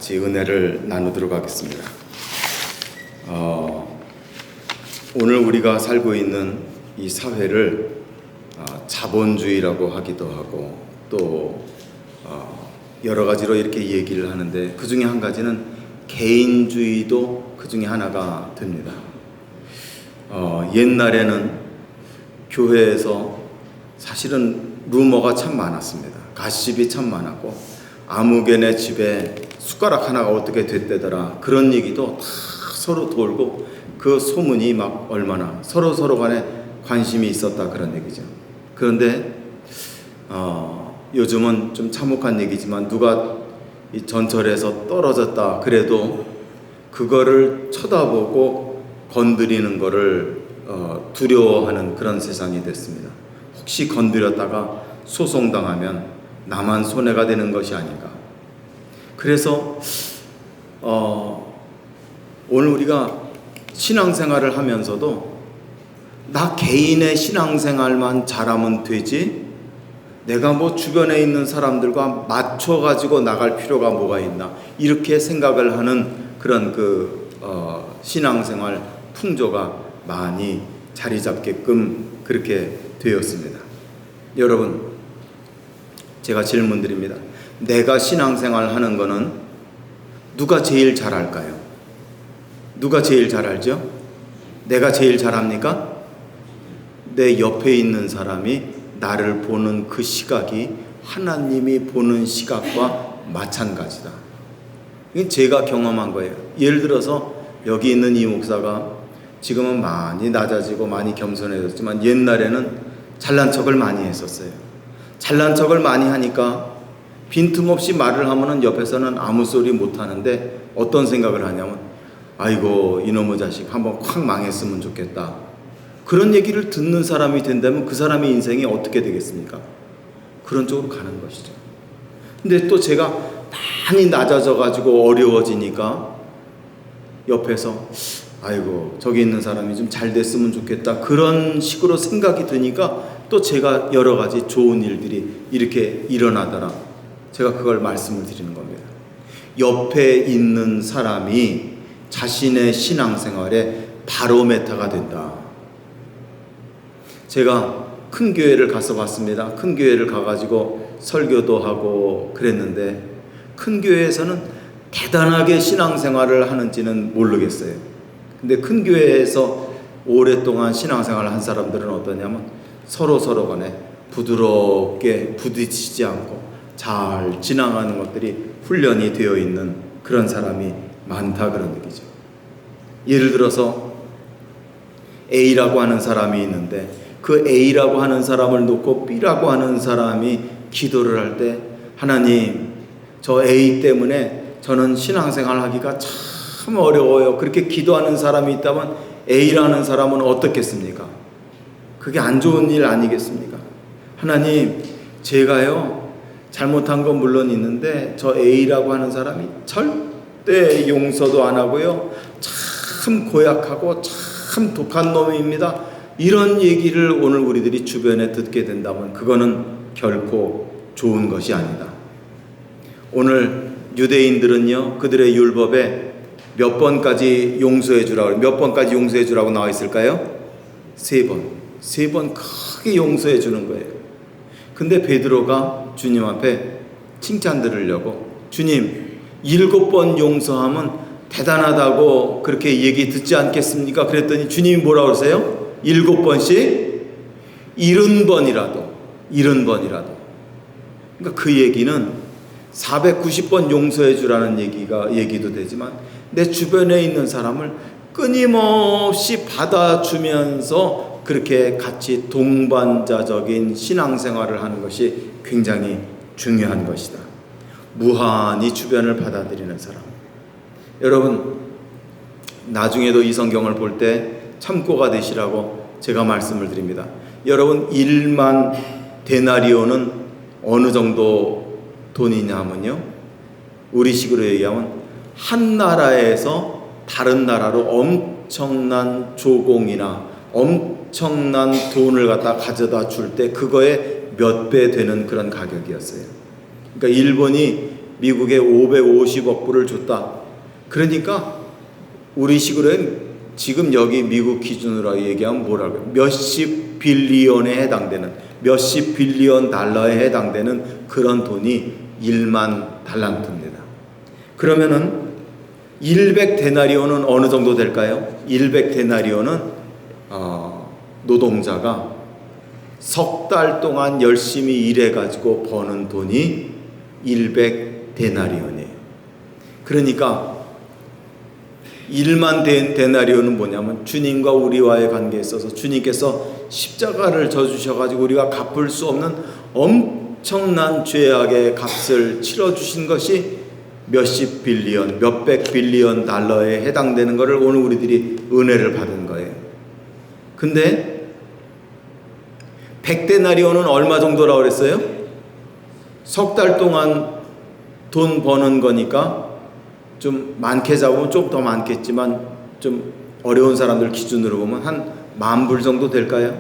같이 은혜를 나누도록 하겠습니다. 오늘 우리가 살고 있는 이 사회를 자본주의라고 하기도 하고 또 여러 가지로 이렇게 얘기를 하는데 그 중에 한 가지는 개인주의도 그 중에 하나가 됩니다. 옛날에는 교회에서 사실은 루머가 참 많았습니다. 가십이 참 많았고 아무개네 집에 숟가락 하나가 어떻게 됐대더라 그런 얘기도 다 서로 돌고 그 소문이 막 얼마나 서로 간에 관심이 있었다 그런 얘기죠. 그런데 요즘은 좀 참혹한 얘기지만 누가 이 전철에서 떨어졌다 그래도 그거를 쳐다보고 건드리는 거를 두려워하는 그런 세상이 됐습니다. 혹시 건드렸다가 소송당하면 나만 손해가 되는 것이 아닌가. 그래서 오늘 우리가 신앙생활을 하면서도 나 개인의 신앙생활만 잘하면 되지 내가 뭐 주변에 있는 사람들과 맞춰가지고 나갈 필요가 뭐가 있나 이렇게 생각을 하는 그런 신앙생활 풍조가 많이 자리 잡게끔 그렇게 되었습니다. 여러분, 제가 질문 드립니다. 내가 신앙생활 하는 거는 누가 제일 잘할까요? 누가 제일 잘알죠? 내가 제일 잘합니까? 내 옆에 있는 사람이 나를 보는 그 시각이 하나님이 보는 시각과 마찬가지다. 이건 제가 경험한 거예요. 예를 들어서 여기 있는 이 목사가 지금은 많이 낮아지고 많이 겸손해졌지만 옛날에는 잘난 척을 많이 했었어요. 잘난 척을 많이 하니까 빈틈없이 말을 하면은 옆에서는 아무 소리 못 하는데 어떤 생각을 하냐면 아이고 이놈의 자식 한번 콱 망했으면 좋겠다. 그런 얘기를 듣는 사람이 된다면 그 사람의 인생이 어떻게 되겠습니까? 그런 쪽으로 가는 것이죠. 근데 또 제가 많이 낮아져 가지고 어려워지니까 옆에서 아이고 저기 있는 사람이 좀 잘 됐으면 좋겠다 그런 식으로 생각이 드니까 또 제가 여러 가지 좋은 일들이 이렇게 일어나더라. 제가 그걸 말씀을 드리는 겁니다. 옆에 있는 사람이 자신의 신앙생활에 바로메타가 된다. 제가 큰 교회를 가서 봤습니다. 큰 교회를 가가지고 설교도 하고 그랬는데 큰 교회에서는 대단하게 신앙생활을 하는지는 모르겠어요. 근데 큰 교회에서 오랫동안 신앙생활을 한 사람들은 어떠냐면 서로 간에 부드럽게 부딪히지 않고 잘 지나가는 것들이 훈련이 되어 있는 그런 사람이 많다 그런 얘기죠. 예를 들어서 A라고 하는 사람이 있는데 그 A라고 하는 사람을 놓고 B라고 하는 사람이 기도를 할 때 하나님 저 A 때문에 저는 신앙생활 하기가 참 어려워요. 그렇게 기도하는 사람이 있다면 A라는 사람은 어떻겠습니까? 그게 안 좋은 일 아니겠습니까? 하나님 제가요 잘못한 건 물론 있는데 저 A라고 하는 사람이 절대 용서도 안 하고요 참 고약하고 참 독한 놈입니다. 이런 얘기를 오늘 우리들이 주변에 듣게 된다면 그거는 결코 좋은 것이 아니다. 오늘 유대인들은요 그들의 율법에 몇 번까지 용서해 주라고 몇 번까지 용서해 주라고 나와 있을까요? 3번 크게 용서해 주는 거예요. 근데 베드로가 주님 앞에 칭찬 들으려고 주님 7번 용서하면 대단하다고 그렇게 얘기 듣지 않겠습니까? 그랬더니 주님이 뭐라고 그러세요? 7번씩 70번이라도 그러니까 그 얘기는 490번 용서해 주라는 얘기도 되지만 내 주변에 있는 사람을 끊임없이 받아주면서 그렇게 같이 동반자적인 신앙생활을 하는 것이 굉장히 중요한 것이다. 무한히 주변을 받아들이는 사람. 여러분 나중에도 이 성경을 볼 때 참고가 되시라고 제가 말씀을 드립니다. 여러분 1만 데나리오는 어느 정도 돈이냐 하면요 우리식으로 얘기하면 한 나라에서 다른 나라로 엄청난 조공이나 엄청난 돈을 갖다 가져다 줄 때 그거에 몇 배 되는 그런 가격이었어요. 그러니까 일본이 미국에 550억 불을 줬다. 그러니까 우리식으로는 지금 여기 미국 기준으로 얘기하면 뭐라고요? 몇십 빌리언에 해당되는, 몇십 빌리언 달러에 해당되는 그런 돈이 1만 달란트입니다. 그러면은 100데나리온은 어느 정도 될까요? 100데나리온은 노동자가 석 달 동안 열심히 일해가지고 버는 돈이 100데나리온이에요. 그러니까 1만 데나리온은 뭐냐면 주님과 우리와의 관계에 있어서 주님께서 십자가를 져주셔가지고 우리가 갚을 수 없는 엄청난 죄악의 값을 치러주신 것이 몇십 빌리언, 몇백 빌리언 달러에 해당되는 것을 오늘 우리들이 은혜를 받은 거예요. 근데 100데나리온은 얼마 정도라고 그랬어요? 석 달 동안 돈 버는 거니까 좀 많게 잡으면 좀 더 많겠지만 좀 어려운 사람들 기준으로 보면 한 10,000불 정도 될까요?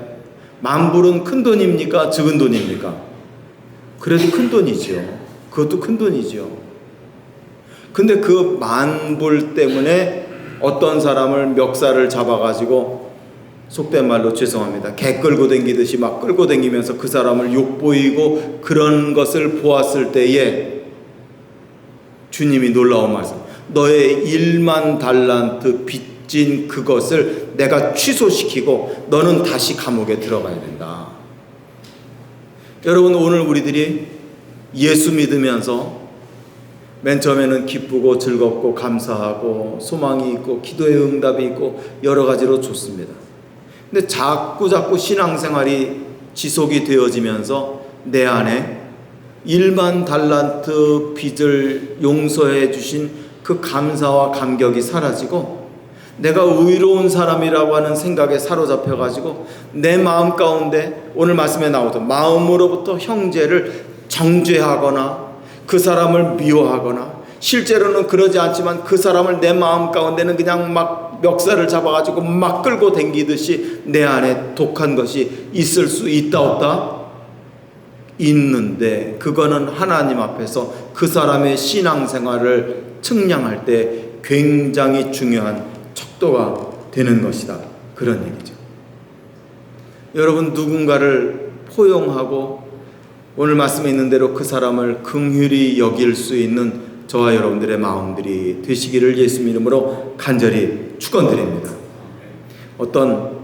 10,000불은 큰 돈입니까? 적은 돈입니까? 그래도 큰 돈이죠. 그것도 큰 돈이죠. 근데 그 10,000불 때문에 어떤 사람을 멱살을 잡아가지고 속된 말로 죄송합니다. 개 끌고 다니듯이 막 끌고 다니면서 그 사람을 욕보이고 그런 것을 보았을 때에 주님이 놀라운 말씀, 너의 1만 달란트 빚진 그것을 내가 취소시키고 너는 다시 감옥에 들어가야 된다. 여러분, 오늘 우리들이 예수 믿으면서 맨 처음에는 기쁘고 즐겁고 감사하고 소망이 있고 기도의 응답이 있고 여러 가지로 좋습니다. 근데 자꾸 신앙생활이 지속이 되어지면서 내 안에 1만 달란트 빚을 용서해 주신 그 감사와 감격이 사라지고 내가 의로운 사람이라고 하는 생각에 사로잡혀 가지고 내 마음 가운데 오늘 말씀에 나오죠. 마음으로부터 형제를 정죄하거나 그 사람을 미워하거나, 실제로는 그러지 않지만 그 사람을 내 마음 가운데는 그냥 막 멱살을 잡아가지고 막 끌고 댕기듯이 내 안에 독한 것이 있을 수 있다 없다? 있는데 그거는 하나님 앞에서 그 사람의 신앙생활을 측량할 때 굉장히 중요한 척도가 되는 것이다. 그런 얘기죠. 여러분, 누군가를 포용하고 오늘 말씀에 있는 대로 그 사람을 긍휼히 여길 수 있는 저와 여러분들의 마음들이 되시기를 예수 이름으로 간절히 축원드립니다. 어떤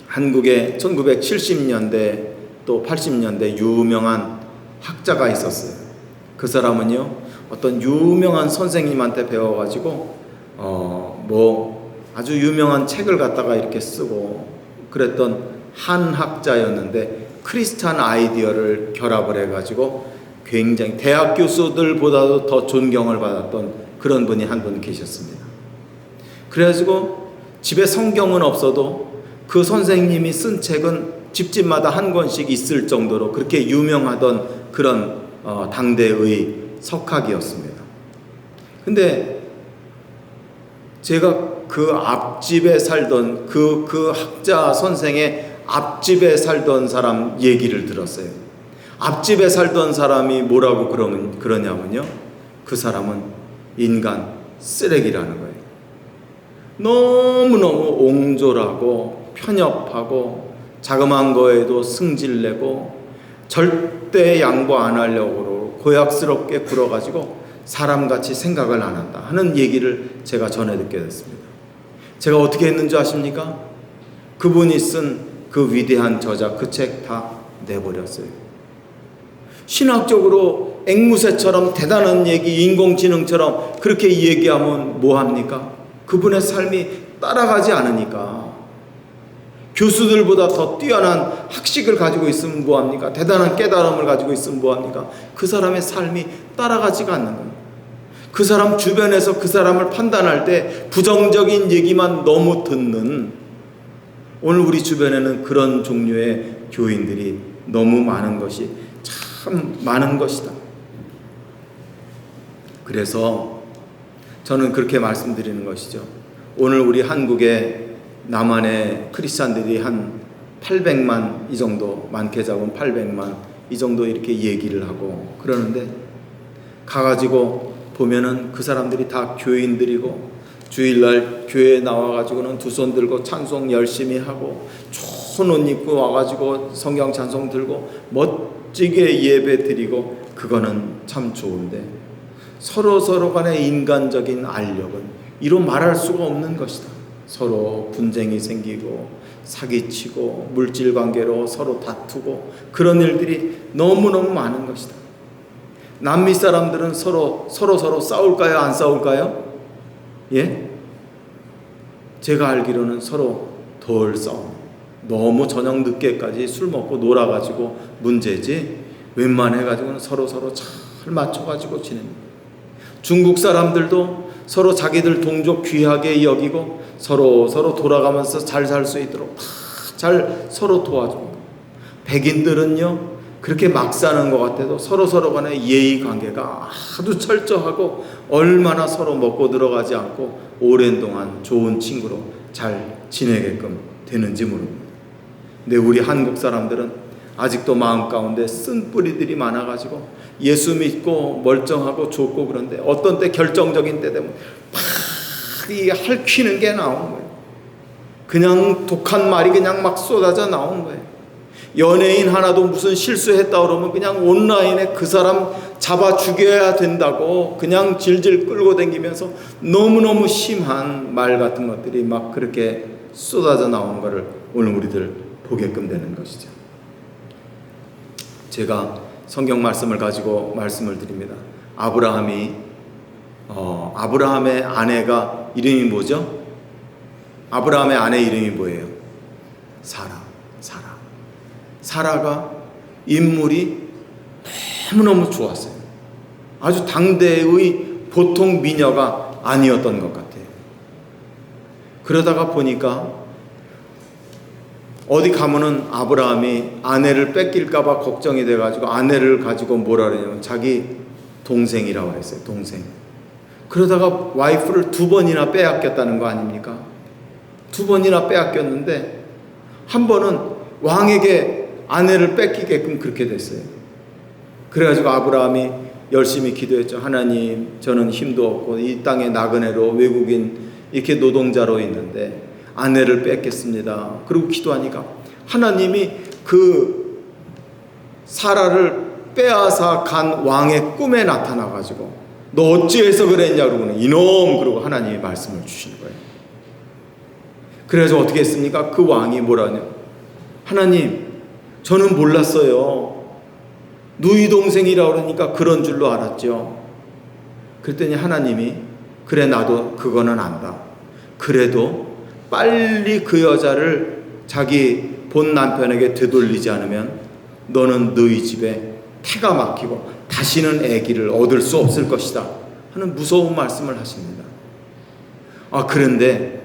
한국의 1970년대 또 80년대 유명한 학자가 있었어요. 그 사람은요, 어떤 유명한 선생님한테 배워가지고 아주 유명한 책을 갖다가 이렇게 쓰고 그랬던 한 학자였는데 크리스찬 아이디어를 결합을 해가지고 굉장히 대학 교수들보다도 더 존경을 받았던 그런 분이 한 분 계셨습니다. 그래가지고 집에 성경은 없어도 그 선생님이 쓴 책은 집집마다 한 권씩 있을 정도로 그렇게 유명하던 그런 당대의 석학이었습니다. 근데 제가 그 앞집에 살던 그 학자 선생의 앞집에 살던 사람 얘기를 들었어요. 앞집에 살던 사람이 뭐라고 그러냐면요, 그 사람은 인간 쓰레기라는 거예요. 너무너무 옹졸하고 편협하고 자그마한 거에도 승질내고 절대 양보 안 하려고 그러고 고약스럽게 굴어가지고 사람같이 생각을 안 한다 하는 얘기를 제가 전해 듣게 됐습니다. 제가 어떻게 했는지 아십니까? 그분이 쓴 그 위대한 저작, 그 책 다 내버렸어요. 신학적으로 앵무새처럼 대단한 얘기, 인공지능처럼 그렇게 얘기하면 뭐합니까? 그분의 삶이 따라가지 않으니까. 교수들보다 더 뛰어난 학식을 가지고 있으면 뭐합니까? 대단한 깨달음을 가지고 있으면 뭐합니까? 그 사람의 삶이 따라가지가 않는 거예요. 그 사람 주변에서 그 사람을 판단할 때 부정적인 얘기만 너무 듣는, 오늘 우리 주변에는 그런 종류의 교인들이 너무 많은 것이 참 많은 것이다. 그래서 저는 그렇게 말씀드리는 것이죠. 오늘 우리 한국에 남한의 크리스찬들이 한 800만 이 정도, 많게 잡으면 800만 이 정도 이렇게 얘기를 하고 그러는데 가가지고 보면은 그 사람들이 다 교인들이고 주일날 교회에 나와가지고는 두 손 들고 찬송 열심히 하고 좋은 옷 입고 와가지고 성경 찬송 들고 멋지게 예배 드리고 그거는 참 좋은데 서로 간의 인간적인 알력은 이로 말할 수가 없는 것이다. 서로 분쟁이 생기고 사기치고 물질 관계로 서로 다투고 그런 일들이 너무너무 많은 것이다. 남미 사람들은 서로 싸울까요? 안 싸울까요? 예? 제가 알기로는 서로 덜 싸워. 너무 저녁 늦게까지 술 먹고 놀아가지고 문제지 웬만해가지고는 서로 잘 맞춰가지고 지냅니다. 중국 사람들도 서로 자기들 동족 귀하게 여기고 서로 돌아가면서 잘 살 수 있도록 다 잘 서로 도와줍니다. 백인들은요 그렇게 막 사는 것 같아도 서로 간의 예의 관계가 아주 철저하고 얼마나 서로 먹고 들어가지 않고 오랜 동안 좋은 친구로 잘 지내게끔 되는지 모릅니다. 근데 우리 한국 사람들은 아직도 마음 가운데 쓴뿌리들이 많아가지고 예수 믿고 멀쩡하고 좋고 그런데 어떤 때 결정적인 때 되면 막 이 핥히는 게 나오는 거예요. 그냥 독한 말이 그냥 막 쏟아져 나오는 거예요. 연예인 하나도 무슨 실수했다 그러면 그냥 온라인에 그 사람 잡아 죽여야 된다고 그냥 질질 끌고 다니면서 너무너무 심한 말 같은 것들이 막 그렇게 쏟아져 나오는 것을 오늘 우리들 보게끔 되는 것이죠. 제가 성경 말씀을 가지고 말씀을 드립니다. 아브라함의 아내가 이름이 뭐죠? 아브라함의 아내 이름이 뭐예요? 사라가 인물이 너무너무 좋았어요. 아주 당대의 보통 미녀가 아니었던 것 같아요. 그러다가 보니까 어디 가면은 아브라함이 아내를 뺏길까봐 걱정이 돼가지고 아내를 가지고 뭐라 그러냐면 자기 동생이라고 했어요. 동생. 그러다가 와이프를 2번이나 빼앗겼다는 거 아닙니까? 2번이나 빼앗겼는데 한 번은 왕에게 아내를 뺏기게끔 그렇게 됐어요. 그래가지고 아브라함이 열심히 기도했죠. 하나님, 저는 힘도 없고 이 땅의 나그네로 외국인 이렇게 노동자로 있는데 아내를 뺏겠습니다. 그리고 기도하니까 하나님이 그 사라를 빼앗아 간 왕의 꿈에 나타나가지고 너 어찌해서 그랬냐 그러고는 이놈 그러고 하나님이 말씀을 주시는 거예요. 그래서 어떻게 했습니까? 그 왕이 뭐라냐? 하나님, 저는 몰랐어요. 누이 동생이라고 그러니까 그런 줄로 알았죠. 그랬더니 하나님이 그래 나도 그거는 안다. 그래도 빨리 그 여자를 자기 본 남편에게 되돌리지 않으면 너는 너희 집에 태가 막히고 다시는 아기를 얻을 수 없을 것이다 하는 무서운 말씀을 하십니다. 그런데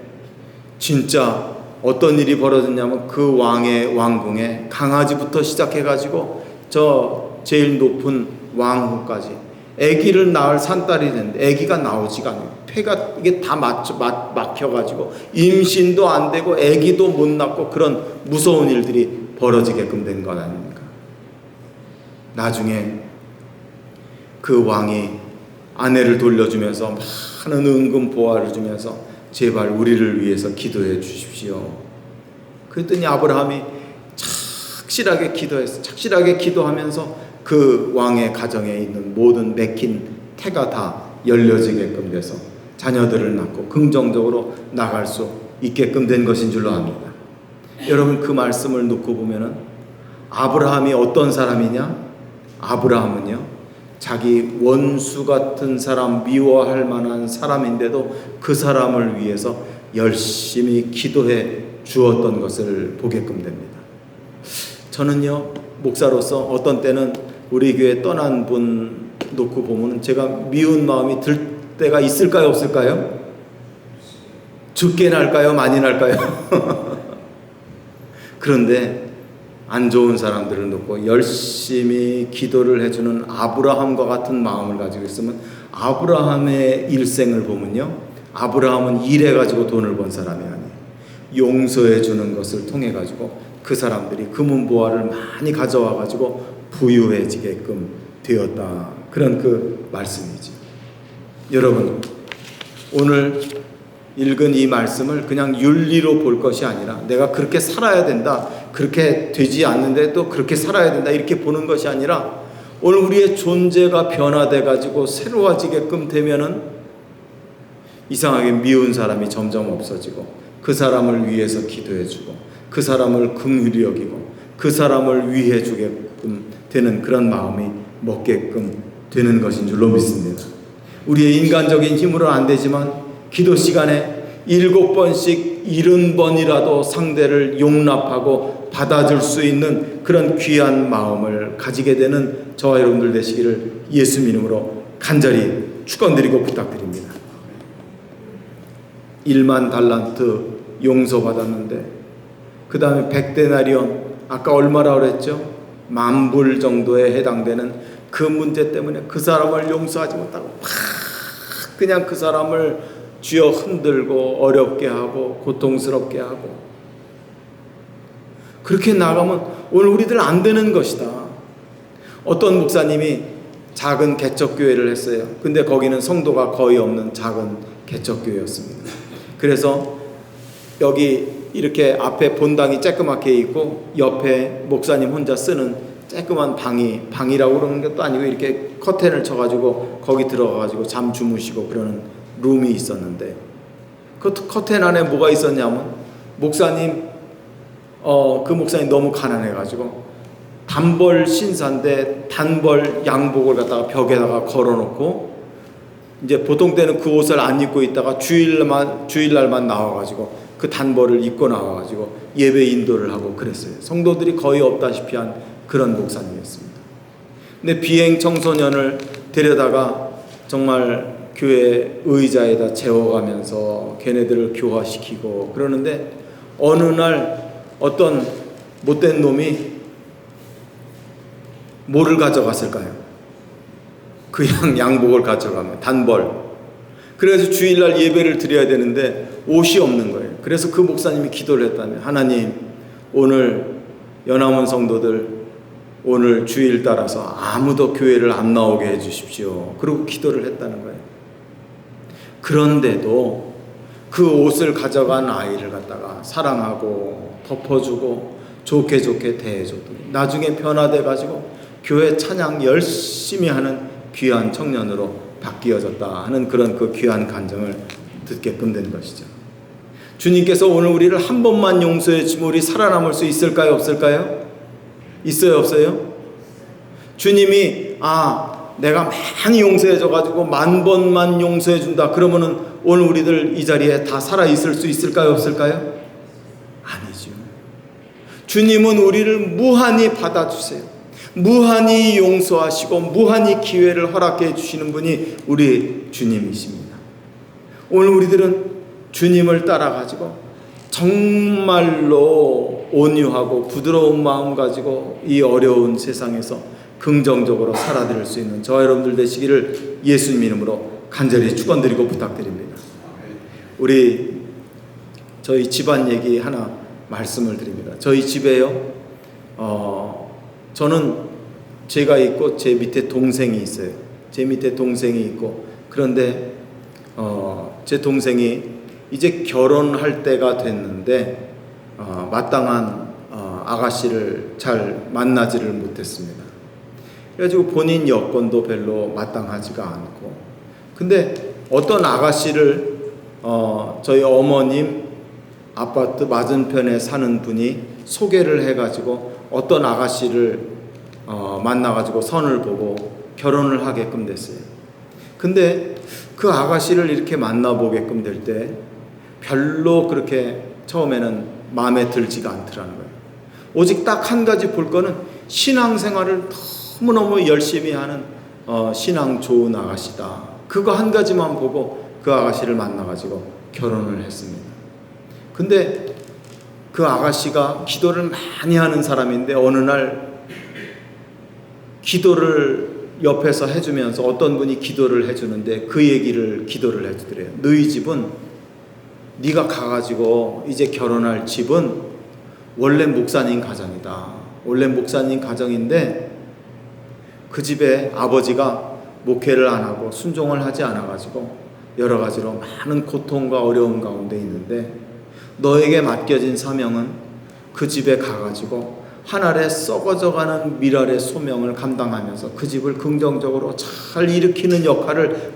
진짜 어떤 일이 벌어졌냐면 그 왕의 왕궁에 강아지부터 시작해가지고 저 제일 높은 왕후까지 아기를 낳을 산딸이 됐는데 아기가 나오지가 않아요. 폐가 이게 다 막혀가지고 임신도 안 되고 아기도 못 낳고 그런 무서운 일들이 벌어지게끔 된 것 아닙니까? 나중에 그 왕이 아내를 돌려주면서 많은 은금 보화를 주면서 제발 우리를 위해서 기도해 주십시오. 그랬더니 아브라함이 착실하게 기도했어. 착실하게 기도하면서 그 왕의 가정에 있는 모든 맥힌 태가 다 열려지게끔 돼서 자녀들을 낳고 긍정적으로 나갈 수 있게끔 된 것인 줄로 압니다. 여러분 그 말씀을 놓고 보면은 아브라함이 어떤 사람이냐? 아브라함은요 자기 원수 같은 사람, 미워할 만한 사람인데도 그 사람을 위해서 열심히 기도해 주었던 것을 보게끔 됩니다. 저는요 목사로서 어떤 때는 우리 교회 떠난 분 놓고 보면 제가 미운 마음이 들 때가 있을까요, 없을까요? 적게 날까요, 많이 날까요? 그런데 안 좋은 사람들을 놓고 열심히 기도를 해주는 아브라함과 같은 마음을 가지고 있으면 아브라함의 일생을 보면요 아브라함은 일해가지고 돈을 번 사람이 아니에요. 용서해 주는 것을 통해 가지고 그 사람들이 금은보화를 많이 가져와 가지고 부유해지게끔 되었다 그런 그 말씀이죠. 여러분, 오늘 읽은 이 말씀을 그냥 윤리로 볼 것이 아니라 내가 그렇게 살아야 된다, 그렇게 되지 않는데 또 그렇게 살아야 된다, 이렇게 보는 것이 아니라 오늘 우리의 존재가 변화돼 가지고 새로워지게끔 되면은 이상하게 미운 사람이 점점 없어지고 그 사람을 위해서 기도해주고 그 사람을 긍휼히 여기고 그 사람을 위해 주게끔 되는 그런 마음이 먹게끔 되는 것인 줄로 믿습니다. 우리의 인간적인 힘으로는 안 되지만 기도 시간에 7번씩 70번이라도 상대를 용납하고 받아줄 수 있는 그런 귀한 마음을 가지게 되는 저와 여러분들 되시기를 예수 이름으로 간절히 축원드리고 부탁드립니다. 1만 달란트 용서받았는데 그 다음에 100데나리온, 아까 얼마라고 그랬죠? 10,000불 정도에 해당되는 그 문제 때문에 그 사람을 용서하지 못하고 막 그냥 그 사람을 쥐어 흔들고 어렵게 하고 고통스럽게 하고 그렇게 나가면 오늘 우리들 안 되는 것이다. 어떤 목사님이 작은 개척교회를 했어요. 근데 거기는 성도가 거의 없는 작은 개척교회였습니다. 그래서 여기 이렇게 앞에 본당이 쬐끄맣게 있고 옆에 목사님 혼자 쓰는 쬐끄만 방이라고 그러는 것도 아니고 이렇게 커튼을 쳐가지고 거기 들어가가지고 잠 주무시고 그러는 룸이 있었는데 그 커튼 안에 뭐가 있었냐면 목사님 그 목사님 너무 가난해가지고 단벌 신사인데 단벌 양복을 갖다가 벽에다가 걸어놓고 이제 보통 때는 그 옷을 안 입고 있다가 주일날만 나와가지고 그 단벌을 입고 나와가지고 예배 인도를 하고 그랬어요. 성도들이 거의 없다시피 한 그런 목사님이었습니다. 근데 비행 청소년을 데려다가 정말 교회 의자에다 재워가면서 걔네들을 교화시키고 그러는데 어느 날 어떤 못된 놈이 뭐를 가져갔을까요? 그냥 양복을 가져가면 단벌. 그래서 주일날 예배를 드려야 되는데 옷이 없는 거예요. 그래서 그 목사님이 기도를 했다면 하나님, 오늘 연합원 성도들 오늘 주일 따라서 아무도 교회를 안 나오게 해주십시오. 그리고 기도를 했다는 거예요. 그런데도 그 옷을 가져간 아이를 갖다가 사랑하고 덮어주고 좋게 대해줬더니 나중에 변화돼 가지고 교회 찬양 열심히 하는 귀한 청년으로 바뀌어졌다 하는 그런 그 귀한 간증을 듣게끔 된 것이죠. 주님께서 오늘 우리를 한 번만 용서해 주면 우리 살아남을 수 있을까요? 없을까요? 있어요? 없어요? 주님이 내가 많이 용서해 줘가지고 10,000번만 용서해 준다 그러면은 오늘 우리들 이 자리에 다 살아있을 수 있을까요? 없을까요? 아니죠. 주님은 우리를 무한히 받아주세요. 무한히 용서하시고 무한히 기회를 허락해 주시는 분이 우리 주님이십니다. 오늘 우리들은 주님을 따라가지고 정말로 온유하고 부드러운 마음 가지고 이 어려운 세상에서 긍정적으로 살아드릴 수 있는 저와 여러분들 되시기를 예수님 이름으로 간절히 축원드리고 부탁드립니다. 저희 집안 얘기 하나 말씀을 드립니다. 저희 집에요, 저는 제가 있고 제 밑에 동생이 있어요. 제 밑에 동생이 있고 그런데 제 동생이 이제 결혼할 때가 됐는데 마땅한 아가씨를 잘 만나지를 못했습니다. 그래가지고 본인 여건도 별로 마땅하지가 않고 근데 어떤 아가씨를 저희 어머님 아파트 맞은편에 사는 분이 소개를 해가지고 어떤 아가씨를 만나가지고 선을 보고 결혼을 하게끔 됐어요. 근데 그 아가씨를 이렇게 만나보게끔 될 때 별로 그렇게 처음에는 마음에 들지가 않더라는 거예요. 오직 딱 한 가지 볼 거는 신앙생활을 너무너무 열심히 하는 신앙 좋은 아가씨다. 그거 한 가지만 보고 그 아가씨를 만나가지고 결혼을 했습니다. 근데 그 아가씨가 기도를 많이 하는 사람인데 어느 날 기도를 옆에서 해주면서 어떤 분이 기도를 해주는데 그 기도를 해주더래요. 너희 집은 네가 가가지고 이제 결혼할 집은 원래 목사님 가정이다. 원래 목사님 가정인데 그 집에 아버지가 목회를 안 하고 순종을 하지 않아가지고 여러 가지로 많은 고통과 어려움 가운데 있는데, 너에게 맡겨진 사명은 그 집에 가가지고 하늘에 썩어져가는 미랄의 소명을 감당하면서 그 집을 긍정적으로 잘 일으키는 역할을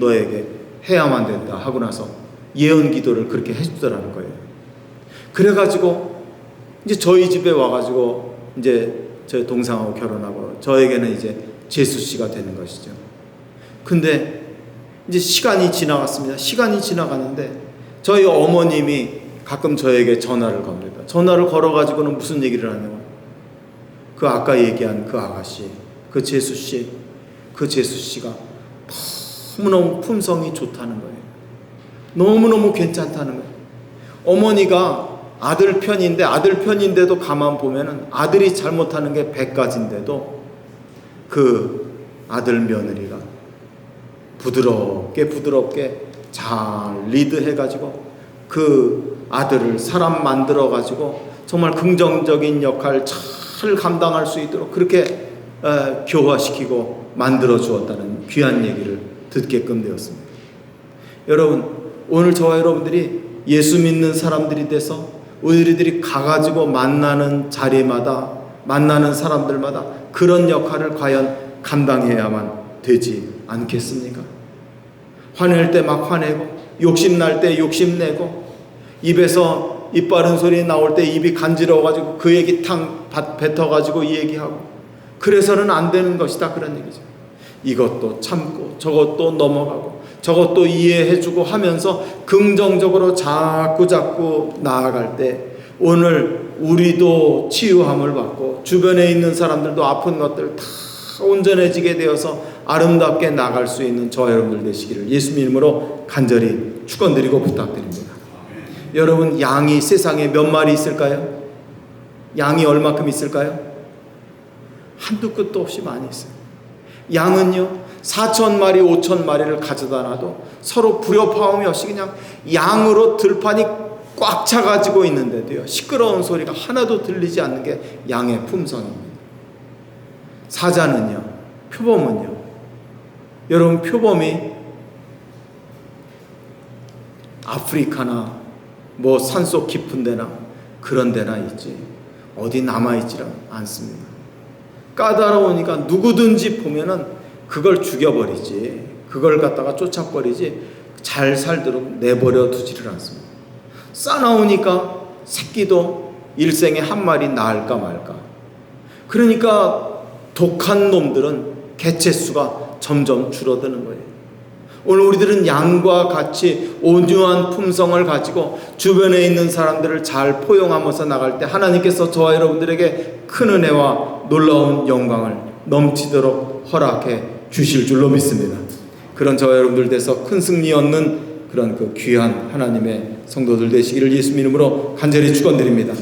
너에게 해야만 된다 하고 나서 예언 기도를 그렇게 해주더라는 거예요. 그래가지고 이제 저희 집에 와가지고 이제 저희 동생하고 결혼하고 저에게는 이제 제수 씨가 되는 것이죠. 근데 이제 시간이 지나갔습니다. 시간이 지나가는데 저희 어머님이 가끔 저에게 전화를 겁니다. 전화를 걸어가지고는 무슨 얘기를 하냐면, 그 아까 얘기한 그 아가씨, 그 제수 씨, 그 제수 씨가 너무너무 품성이 좋다는 거예요. 너무너무 괜찮다는 거예요. 어머니가 아들 편인데도 가만 보면은 아들이 잘못하는 게 100가지인데도 그 아들 며느리가 부드럽게 잘 리드해가지고 그 아들을 사람 만들어가지고 정말 긍정적인 역할 잘 감당할 수 있도록 그렇게 교화시키고 만들어 주었다는 귀한 얘기를 듣게끔 되었습니다. 여러분, 오늘 저와 여러분들이 예수 믿는 사람들이 돼서 우리들이 가가지고 만나는 자리마다, 만나는 사람들마다 그런 역할을 과연 감당해야만 되지 않겠습니까? 화낼 때 막 화내고, 욕심날 때 욕심내고, 입에서 입 바른 소리 나올 때 입이 간지러워가지고 그 얘기 탕 뱉어가지고 이 얘기하고, 그래서는 안 되는 것이다, 그런 얘기죠. 이것도 참고 저것도 넘어가고 저것도 이해해주고 하면서 긍정적으로 자꾸 나아갈 때 오늘 우리도 치유함을 받고 주변에 있는 사람들도 아픈 것들 다 온전해지게 되어서 아름답게 나갈 수 있는 저와 여러분들 되시기를 예수님 이름으로 간절히 축원드리고 부탁드립니다. 여러분, 양이 세상에 몇 마리 있을까요? 양이 얼마큼 있을까요? 한두 끝도 없이 많이 있어요. 양은요 4,000마리 5,000마리를 가져다 놔도 서로 불협화음이 없이 그냥 양으로 들판이 꽉 차가지고 있는데도요 시끄러운 소리가 하나도 들리지 않는 게 양의 품성입니다. 사자는요, 표범은요, 여러분, 표범이 아프리카나 뭐 산속 깊은 데나 그런 데나 있지 어디 남아있지는 않습니다. 까다로우니까 누구든지 보면은 그걸 죽여버리지, 그걸 갖다가 쫓아버리지 잘 살도록 내버려 두지를 않습니다. 싸나우니까 새끼도 일생에 한 마리 낳을까 말까. 그러니까 독한 놈들은 개체수가 점점 줄어드는 거예요. 오늘 우리들은 양과 같이 온유한 품성을 가지고 주변에 있는 사람들을 잘 포용하면서 나갈 때 하나님께서 저와 여러분들에게 큰 은혜와 놀라운 영광을 넘치도록 허락해 주실 줄로 믿습니다. 그런 저와 여러분들 돼서 큰 승리 얻는 그런 그 귀한 하나님의 성도들 되시기를 예수 이름으로 간절히 축원드립니다.